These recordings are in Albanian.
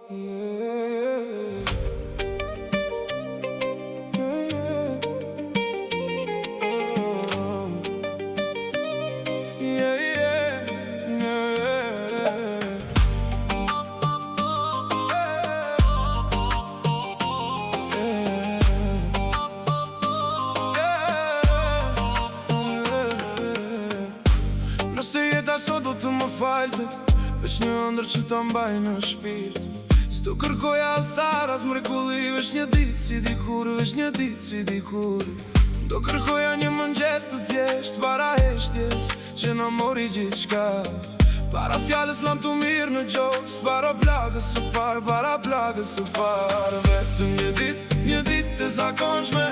Nëse jeta sot do të më falte, veç një ëndër që të mbaj në shpirt. S'tu kërkoja asar as mrekulli, veç një ditë si dikur, veç një ditë si dikur. Do kërkoja një mëngjes të thjesht, para heshtjes, që në mori gjithë shka. Para fjallës lam të mirë në gjoks, para plagës së par, para plagës së par. Vetëm një ditë të zakonshme,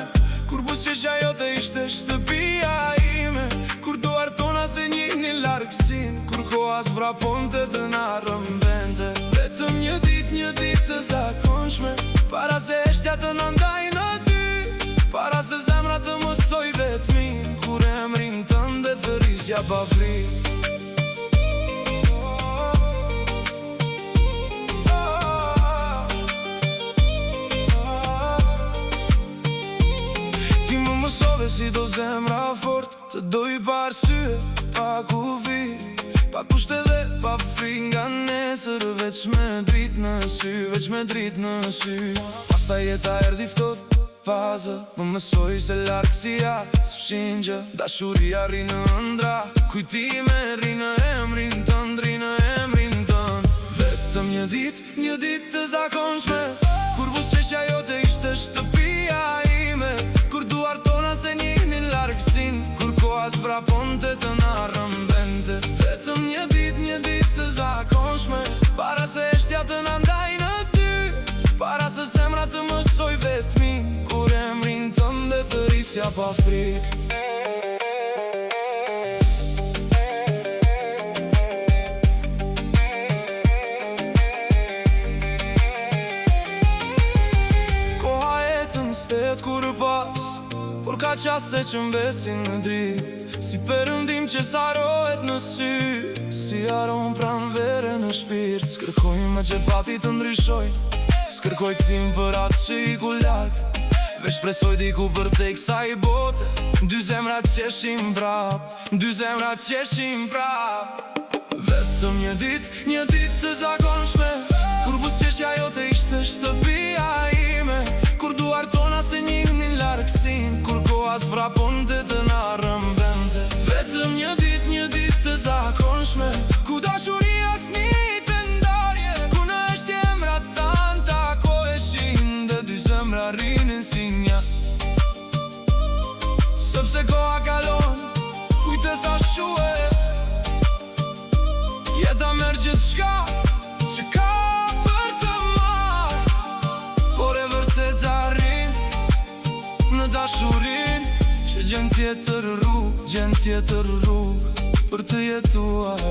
kur buzëqeshja jote ishte shtëpia ime. Kur duar tona se njihni largësin, kur koha s'vraponte të na rëmbente. Vetëm një ditë të zakonshme, para se eshtja të na ndaj në ty, para se zemra të mësoj vetmin, kur emrin tënde të risja pa frik. Si do zemra fort, të doj pa arsye, pa kufi, pa kusht edhe pa fri nga nesër. Veç me drit në sy, veç me drit në sy. Pasta jeta erdi ftot fazë, më mësoj se larkë si atë s'fshin gjë. Dashuria ri në ëndra, kujtime ri në emrin tënd, ri në emrin tënd. Vetëm një ditë të zakonshme, kur buzëqeshja jote ishte shtëpia ime. Kur duar tona se njihnin largësin, kur koha s'vraponte të na rëmbente. Vetëm një ditë të zakonshme, para se eshtja të na ndaj në ty, para se zemra të mësoj vetmin, kur emrin tënde të risja pa frik. Koha ecën s'tet kur pas, por ka qaste që mbesin në drit, si përëndim që sarohet në sy, si aron pran vere në shpirt. S'kërkoj me që fati të ndryshoj, s'kërkoj këthim për atë që i ku larg, veç presoj diku për te kësaj bote. Dy zemra qeshim prap, dy zemra qeshim prap. Vetëm një ditë të zakonshme, kur buzëqeshja jote ishte shtëpia ime. Kur duar tona se njihnin largësin, kur koha s'vraponte të na rëmbente. Vetëm një ditë të zakonshme, ku dashuria s'ni të ndarje, ku në është emra tanë takoheshin, dhe dy zemra rinin si nja. Sepse koha kalon, kujte sa shuhet, jeta merë gjithë shka që ka për të marrë, por e vërtet arrin në dashurin, që gjen tjetër rrugë për të jetuar.